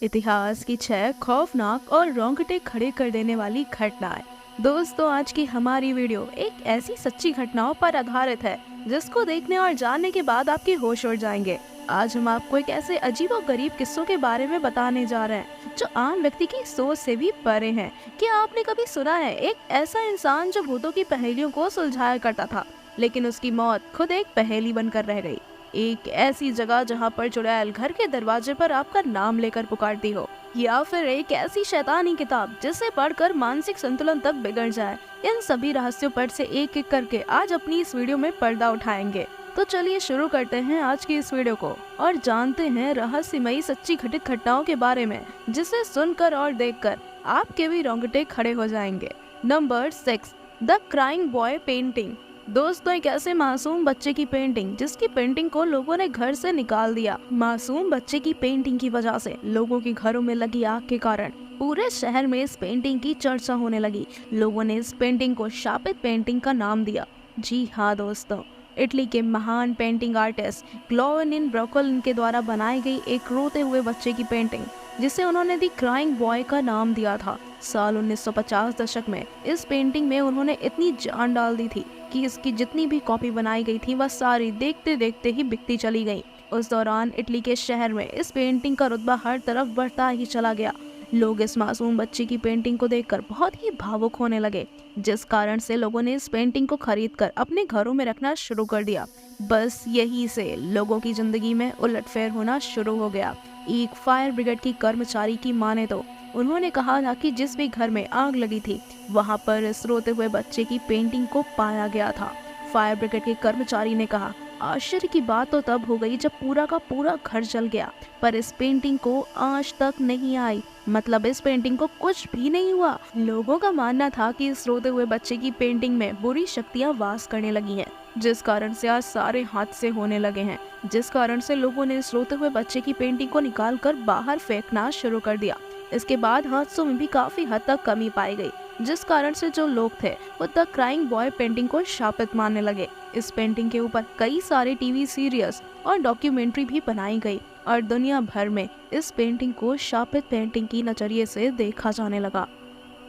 इतिहास की 6 खौफनाक और रोंगटे खड़े कर देने वाली घटनाएं। दोस्तों, आज की हमारी वीडियो एक ऐसी सच्ची घटनाओं पर आधारित है जिसको देखने और जानने के बाद आपके होश उड़ जाएंगे। आज हम आपको एक ऐसे अजीब और गरीब किस्सों के बारे में बताने जा रहे हैं जो आम व्यक्ति की सोच से भी परे हैं। क्या आपने कभी सुना है एक ऐसा इंसान जो भूतों की पहेलियों को सुलझाया करता था, लेकिन उसकी मौत खुद एक पहेली बनकर रह गई। एक ऐसी जगह जहाँ पर चुड़ैल घर के दरवाजे पर आपका नाम लेकर पुकारती हो, या फिर एक ऐसी शैतानी किताब जिसे पढ़कर मानसिक संतुलन तक बिगड़ जाए। इन सभी रहस्यों पर से एक एक करके आज अपनी इस वीडियो में पर्दा उठाएंगे। तो चलिए शुरू करते हैं आज की इस वीडियो को और जानते हैं रहस्यमयी सच्ची घटित घटनाओं के बारे में, जिसे सुनकर और देखकर आपके भी रोंगटे खड़े हो जाएंगे। Number 6, the crying boy painting. दोस्तों, एक ऐसे मासूम बच्चे की पेंटिंग जिसकी पेंटिंग को लोगों ने घर से निकाल दिया। मासूम बच्चे की पेंटिंग की वजह से लोगों के घरों में लगी आग के कारण पूरे शहर में इस पेंटिंग की चर्चा होने लगी। लोगों ने इस पेंटिंग को शापित पेंटिंग का नाम दिया। जी हाँ दोस्तों, इटली के महान पेंटिंग आर्टिस्ट ग्लोवेनिन ब्रोकोलिन के द्वारा बनाई गई एक रोते हुए बच्चे की पेंटिंग, जिसे उन्होंने दी क्राइंग बॉय का नाम दिया था। साल 1950 दशक में इस पेंटिंग में उन्होंने इतनी जान डाल दी थी कि इसकी जितनी भी कॉपी बनाई गई थी वह सारी देखते देखते ही बिकती चली गई। उस दौरान इटली के शहर में इस पेंटिंग का रुतबा हर तरफ बढ़ता ही चला गया। लोग इस मासूम बच्चे की पेंटिंग को देखकर बहुत ही भावुक होने लगे, जिस कारण से लोगों ने इस पेंटिंग को खरीदकर अपने घरों में रखना शुरू कर दिया। बस यही से लोगों की जिंदगी में उलटफेर होना शुरू हो गया। एक फायर ब्रिगेड की कर्मचारी की माने तो उन्होंने कहा था कि जिस भी घर में आग लगी थी वहां पर इस रोते हुए बच्चे की पेंटिंग को पाया गया था। फायर ब्रिगेड के कर्मचारी ने कहा, आश्चर्य की बात तो तब हो गई जब पूरा का पूरा घर जल गया, पर इस पेंटिंग को आज तक नहीं आई। मतलब इस पेंटिंग को कुछ भी नहीं हुआ। लोगों का मानना था कि इस रोते हुए बच्चे की पेंटिंग में बुरी शक्तियां वास करने लगी हैं, जिस कारण से आज सारे हादसे होने लगे हैं। जिस कारण से लोगों ने इस रोते हुए बच्चे की पेंटिंग को निकाल कर बाहर फेंकना शुरू कर दिया। इसके बाद हादसों में भी काफी हद तक कमी पाई गई, जिस कारण से जो लोग थे वो द क्राइंग बॉय पेंटिंग को शापित मानने लगे। इस पेंटिंग के ऊपर कई सारे टीवी सीरियल्स और डॉक्यूमेंट्री भी बनाई गई और दुनिया भर में इस पेंटिंग को शापित पेंटिंग की नजरिए से देखा जाने लगा।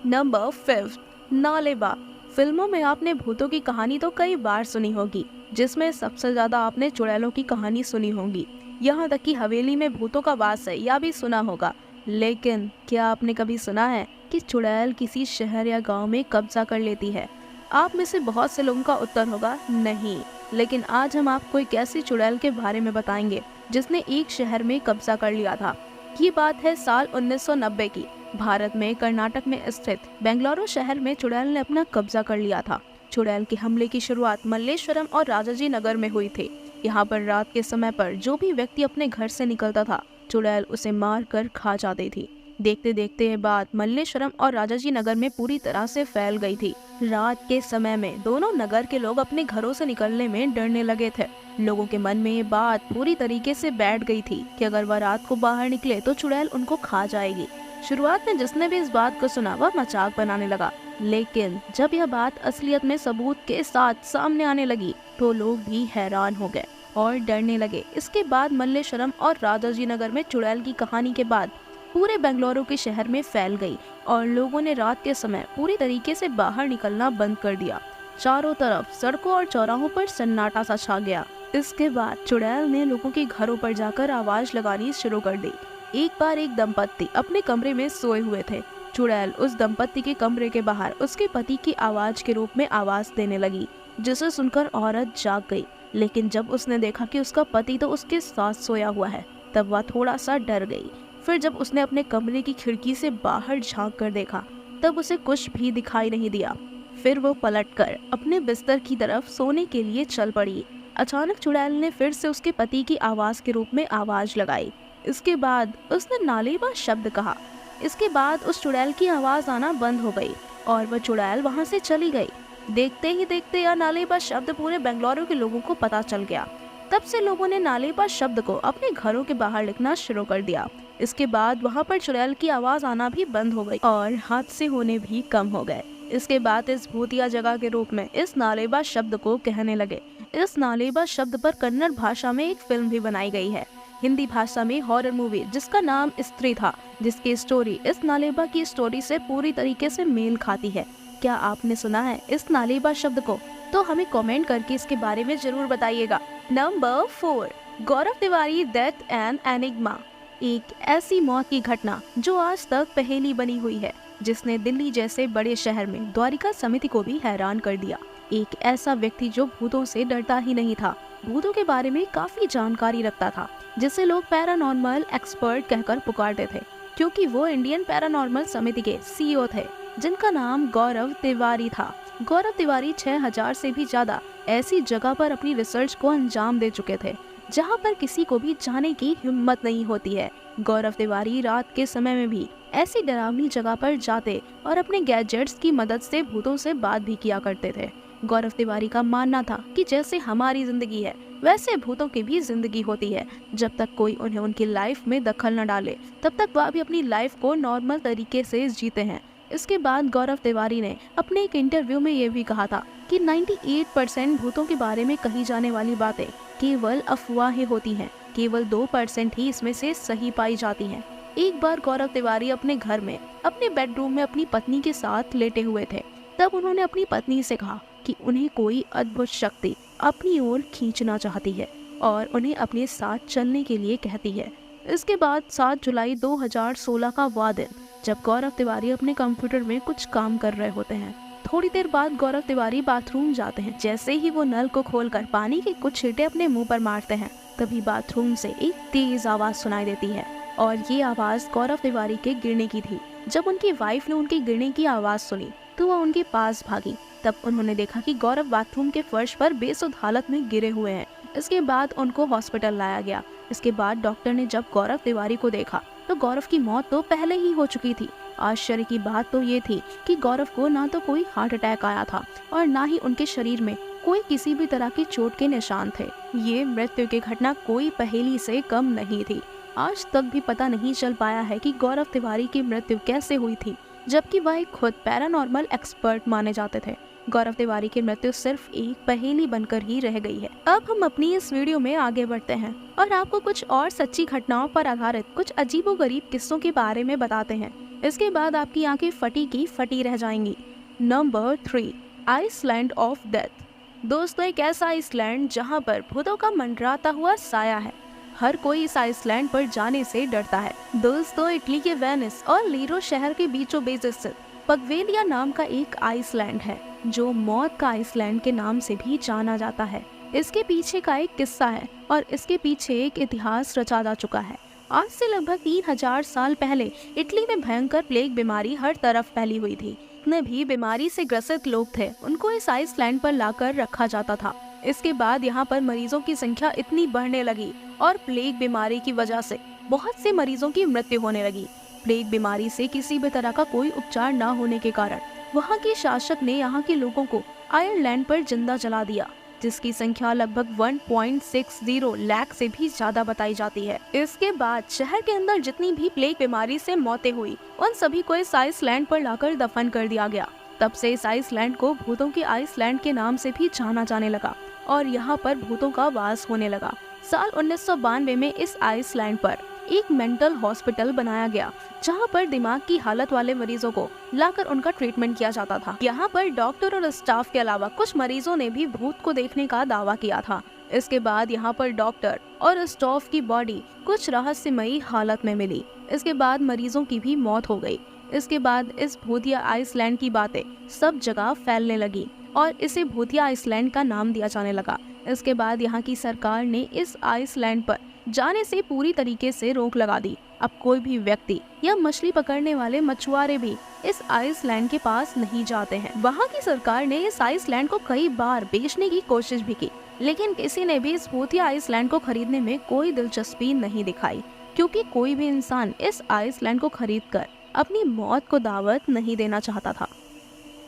नंबर 5, नालेबा। फिल्मों में आपने भूतों की कहानी तो कई बार सुनी होगी, जिसमें सबसे ज्यादा आपने चुड़ैलों की कहानी सुनी होगी। यहाँ तक कि हवेली में भूतों का वास है यह भी सुना होगा। लेकिन क्या आपने कभी सुना है कि चुड़ैल किसी शहर या गांव में कब्जा कर लेती है? आप में से बहुत से लोगों का उत्तर होगा नहीं। लेकिन आज हम आपको एक ऐसी चुड़ैल के बारे में बताएंगे जिसने एक शहर में कब्जा कर लिया था। ये बात है साल 1990 की। भारत में कर्नाटक में स्थित बेंगलुरु शहर में चुड़ैल ने अपना कब्जा कर लिया था। चुड़ैल के हमले की शुरुआत मल्लेश्वरम और राजाजी नगर में हुई थी। यहाँ पर रात के समय पर जो भी व्यक्ति अपने घर से निकलता था, चुड़ैल उसे मार कर खा जाती थी। देखते देखते ये बात मल्लेश्वरम और राजाजी नगर में पूरी तरह से फैल गई थी। रात के समय में दोनों नगर के लोग अपने घरों से निकलने में डरने लगे थे। लोगों के मन में ये बात पूरी तरीके से बैठ गई थी कि अगर वह रात को बाहर निकले तो चुड़ैल उनको खा जाएगी। शुरुआत में जिसने भी इस बात को सुना वह मजाक बनाने लगा, लेकिन जब यह बात असलियत में सबूत के साथ सामने आने लगी तो लोग भी हैरान हो गए और डरने लगे। इसके बाद मल्लेश्वरम और राजाजी नगर में चुड़ैल की कहानी के बाद पूरे बेंगलुरु के शहर में फैल गई और लोगों ने रात के समय पूरी तरीके से बाहर निकलना बंद कर दिया। चारों तरफ सड़कों और चौराहों पर सन्नाटा सा छा गया। इसके बाद चुड़ैल ने लोगों के घरों पर जाकर आवाज लगानी शुरू कर दी। एक बार एक दंपत्ति अपने कमरे में सोए हुए थे। चुड़ैल उस दंपत्ति के कमरे के बाहर उसके पति की आवाज के रूप में आवाज देने लगी, जिसे सुनकर औरत जाग गई। लेकिन जब उसने देखा कि उसका पति तो उसके साथ सोया हुआ है, तब वह थोड़ा सा डर गई। फिर जब उसने अपने कमरे की खिड़की से बाहर झांक कर देखा, तब उसे कुछ भी दिखाई नहीं दिया। फिर वो पलटकर अपने बिस्तर की तरफ सोने के लिए चल पड़ी। अचानक चुड़ैल ने फिर से उसके पति की आवाज के रूप में आवाज लगाई। इसके बाद उसने नालेबा शब्द कहा। इसके बाद उस चुड़ैल की आवाज आना बंद हो गई और वह चुड़ैल वहां से चली गई। देखते ही देखते यह नालेबा शब्द पूरे बेंगलुरु के लोगों को पता चल गया। तब से लोगों ने नालेबा शब्द को अपने घरों के बाहर लिखना शुरू कर दिया। इसके बाद वहां पर चुड़ैल की आवाज आना भी बंद हो गई और हादसे होने भी कम हो गए। इसके बाद इस भूतिया जगह के रूप में इस नालेबा शब्द को कहने लगे। इस नालेबा शब्द पर कन्नड़ भाषा में एक फिल्म भी बनाई गई है। हिंदी भाषा में हॉरर मूवी जिसका नाम स्त्री था, जिसकी स्टोरी इस नालेबा की स्टोरी से पूरी तरीके से मेल खाती है। क्या आपने सुना है इस नालेबा शब्द को? तो हमें कमेंट करके इसके बारे में जरूर बताइएगा। Number 4, Gaurav Tiwari death and enigma. एक ऐसी मौत की घटना जो आज तक पहेली बनी हुई है, जिसने दिल्ली जैसे बड़े शहर में द्वारिका समिति को भी हैरान कर दिया। एक ऐसा व्यक्ति जो भूतों से डरता ही नहीं था, भूतों के बारे में काफी जानकारी रखता था, जिसे लोग पैरानॉर्मल एक्सपर्ट कहकर पुकारते थे, क्योंकि वो इंडियन पैरानॉर्मल समिति के सीईओ थे, जिनका नाम गौरव तिवारी था। गौरव तिवारी 6000 से भी ज्यादा ऐसी जगह पर अपनी रिसर्च को अंजाम दे चुके थे, जहां पर किसी को भी जाने की हिम्मत नहीं होती है। गौरव तिवारी रात के समय में भी ऐसी डरावनी जगह पर जाते और अपने गैजेट्स की मदद से भूतों से बात भी किया करते थे। गौरव तिवारी का मानना था कि जैसे हमारी जिंदगी है, वैसे भूतों की भी जिंदगी होती है। जब तक कोई उन्हें उनकी लाइफ में दखल न डाले, तब तक वह भी अपनी लाइफ को नॉर्मल तरीके से जीते हैं। इसके बाद गौरव तिवारी ने अपने एक इंटरव्यू में ये भी कहा था कि 98% भूतों के बारे में कही जाने वाली बातें केवल अफवाहें होती हैं, केवल 2% ही इसमें से सही पाई जाती हैं। एक बार गौरव तिवारी अपने घर में अपने बेडरूम में अपनी पत्नी के साथ लेटे हुए थे। तब उन्होंने अपनी पत्नी से कहा कि उन्हें कोई अद्भुत शक्ति अपनी ओर खींचना चाहती है और उन्हें अपने साथ चलने के लिए कहती है। इसके बाद 7 जुलाई 2016 का वह दिन, जब गौरव तिवारी अपने कंप्यूटर में कुछ काम कर रहे होते हैं। थोड़ी देर बाद गौरव तिवारी बाथरूम जाते हैं। जैसे ही वो नल को खोलकर पानी की कुछ छींटे अपने मुंह पर मारते हैं, तभी बाथरूम से एक तेज आवाज सुनाई देती है, और ये आवाज गौरव तिवारी के गिरने की थी। जब उनकी वाइफ ने उनके गिरने की आवाज सुनी तो वह उनके पास भागी। तब उन्होंने देखा कि गौरव बाथरूम के फर्श पर बेसुध हालत में गिरे हुए हैं। इसके बाद उनको हॉस्पिटल लाया गया। इसके बाद डॉक्टर ने जब गौरव तिवारी को देखा तो गौरव की मौत तो पहले ही हो चुकी थी। आश्चर्य की बात तो ये थी कि गौरव को ना तो कोई हार्ट अटैक आया था और ना ही उनके शरीर में कोई किसी भी तरह की चोट के निशान थे। ये मृत्यु की घटना कोई पहेली से कम नहीं थी। आज तक भी पता नहीं चल पाया है कि गौरव तिवारी की मृत्यु कैसे हुई थी, जबकि वह खुद पैरानॉर्मल एक्सपर्ट माने जाते थे। गौरव तिवारी की मृत्यु सिर्फ एक पहेली बनकर ही रह गई है। अब हम अपनी इस वीडियो में आगे बढ़ते हैं और आपको कुछ और सच्ची घटनाओं पर आधारित कुछ अजीबोगरीब किस्सों के बारे में बताते हैं। इसके बाद आपकी आंखें फटी की फटी रह जाएंगी। Number 3, island of death. दोस्तों, एक ऐसा आइसलैंड जहां पर भूतों का मंडराता हुआ साया है। हर कोई इस आइसलैंड पर जाने से डरता है। दोस्तों, इटली के वेनिस और लीरो शहर के बीचों बीच स्थित पगवेलिया नाम का एक आइसलैंड है, जो मौत का आइसलैंड के नाम से भी जाना जाता है। इसके पीछे का एक किस्सा है और इसके पीछे एक इतिहास रचा जा चुका है। आज से लगभग 3000 साल पहले इटली में भयंकर प्लेग बीमारी हर तरफ फैली हुई थी। जितने भी बीमारी से ग्रसित लोग थे, उनको इस आइसलैंड पर लाकर रखा जाता था। इसके बाद यहाँ पर मरीजों की संख्या इतनी बढ़ने लगी और प्लेग बीमारी की वजह से बहुत से मरीजों की मृत्यु होने लगी। प्लेग बीमारी से किसी भी तरह का कोई उपचार न होने के कारण वहाँ के शासक ने यहाँ के लोगों को आयरलैंड पर जिंदा जला दिया, जिसकी संख्या लगभग 1.60 लाख से भी ज्यादा बताई जाती है। इसके बाद शहर के अंदर जितनी भी प्लेग बीमारी से मौतें हुई, उन सभी को इस आइसलैंड पर लाकर दफन कर दिया गया। तब से इस आइसलैंड को भूतों के आइसलैंड के नाम से भी जाना जाने लगा और यहाँ पर भूतों का वास होने लगा। साल 1992 में इस आइसलैंड पर एक मेंटल हॉस्पिटल बनाया गया, जहां पर दिमाग की हालत वाले मरीजों को लाकर उनका ट्रीटमेंट किया जाता था। यहाँ पर डॉक्टर और स्टाफ के अलावा कुछ मरीजों ने भी भूत को देखने का दावा किया था। इसके बाद यहाँ पर डॉक्टर और स्टाफ की बॉडी कुछ रहस्यमयी हालत में मिली। इसके बाद मरीजों की भी मौत हो गई। इसके बाद इस भूतिया आइसलैंड की बातें सब जगह फैलने लगी और इसे भूतिया आइसलैंड का नाम दिया जाने लगा। इसके बाद यहाँ की सरकार ने इस आइसलैंड पर जाने से पूरी तरीके से रोक लगा दी। अब कोई भी व्यक्ति या मछली पकड़ने वाले मछुआरे भी इस आइसलैंड के पास नहीं जाते हैं। वहाँ की सरकार ने इस आइसलैंड को कई बार बेचने की कोशिश भी की, लेकिन किसी ने भी इस भूतिया आइसलैंड को खरीदने में कोई दिलचस्पी नहीं दिखाई, क्योंकि कोई भी इंसान इस आइसलैंड को खरीदकर अपनी मौत को दावत नहीं देना चाहता था।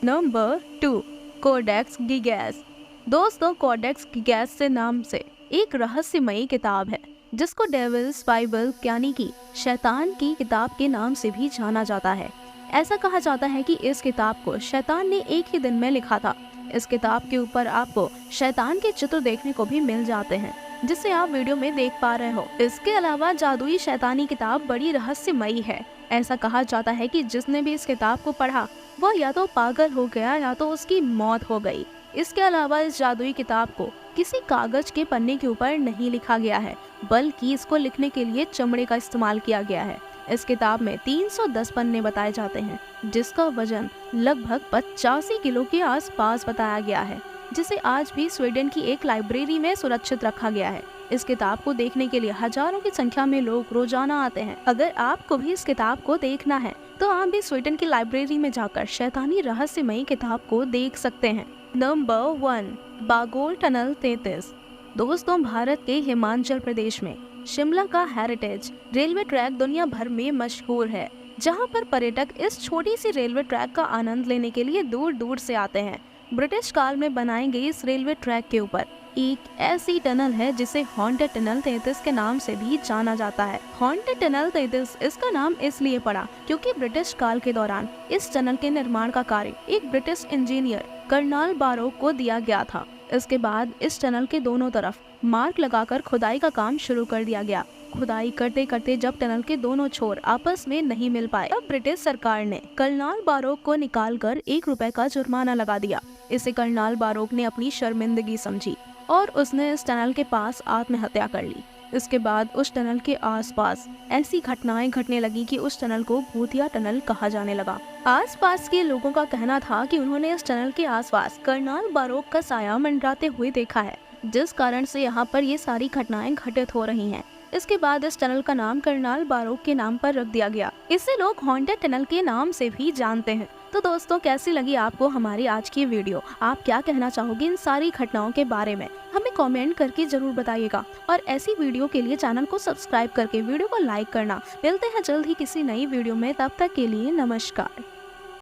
Number 2, Codex Gigas. दोस्तों, कोडेक्स गिगैस से नाम से एक रहस्यमयी किताब है, जिसको डेविल्स बाइबल यानी कि शैतान की किताब के नाम से भी जाना जाता है। ऐसा कहा जाता है कि इस किताब को शैतान ने एक ही दिन में लिखा था। इस किताब के ऊपर आपको शैतान के चित्र देखने को भी मिल जाते हैं। जिसे आप वीडियो में देख पा रहे हो। इसके अलावा जादुई शैतानी किताब बड़ी रहस्यमयी है। ऐसा कहा जाता है कि जिसने भी इस किताब को पढ़ा वह या तो पागल हो गया या तो उसकी मौत हो गई। इसके अलावा इस जादुई किताब को किसी कागज के पन्ने के ऊपर नहीं लिखा गया है, बल्कि इसको लिखने के लिए चमड़े का इस्तेमाल किया गया है। इस किताब में 310 पन्ने बताए जाते हैं, जिसका वजन लगभग 85 किलो के आसपास बताया गया है, जिसे आज भी स्वीडन की एक लाइब्रेरी में सुरक्षित रखा गया है। इस किताब को देखने के लिए हजारों की संख्या में लोग रोजाना आते हैं। अगर आपको भी इस किताब को देखना है तो आप भी स्वीडन की लाइब्रेरी में जाकर शैतानी रहस्यमयी किताब को देख सकते हैं। Number 1, Bagol tunnel 33। दोस्तों, भारत के हिमाचल प्रदेश में शिमला का हेरिटेज रेलवे ट्रैक दुनिया भर में मशहूर है, जहां पर पर्यटक इस छोटी सी रेलवे ट्रैक का आनंद लेने के लिए दूर दूर से आते हैं। ब्रिटिश काल में बनाई गई इस रेलवे ट्रैक के ऊपर एक ऐसी टनल है जिसे हॉन्टेड टनल 33 के नाम से भी जाना जाता है। हॉन्टेड टनल 33 इसका नाम इसलिए पड़ा क्योंकि ब्रिटिश काल के दौरान इस टनल के निर्माण का कार्य एक ब्रिटिश इंजीनियर कर्नल बारोक को दिया गया था। इसके बाद इस टनल के दोनों तरफ मार्क लगाकर खुदाई का काम शुरू कर दिया गया। खुदाई करते करते जब टनल के दोनों छोर आपस में नहीं मिल पाए, तब ब्रिटिश सरकार ने कर्नल बारोक को निकालकर 1 रुपए का जुर्माना लगा दिया। इसे कर्नल बारोक ने अपनी शर्मिंदगी समझी और उसने इस टनल के पास आत्महत्या कर ली। इसके बाद उस टनल के आसपास ऐसी घटनाएं घटने लगी कि उस टनल को भूतिया टनल कहा जाने लगा। आसपास के लोगों का कहना था कि उन्होंने इस टनल के आसपास कर्नल बारोक का साया मंडराते हुए देखा है, जिस कारण से यहाँ पर ये सारी घटनाएं घटित हो रही हैं। इसके बाद इस टनल का नाम कर्नल बारोक के नाम पर रख दिया गया। इसे लोग हॉन्टेड टनल के नाम से भी जानते हैं। तो दोस्तों, कैसी लगी आपको हमारी आज की वीडियो? आप क्या कहना चाहोगे इन सारी घटनाओं के बारे में? हमें कमेंट करके जरूर बताइएगा और ऐसी वीडियो के लिए चैनल को सब्सक्राइब करके वीडियो को लाइक करना। मिलते हैं जल्द ही किसी नई वीडियो में, तब तक के लिए नमस्कार।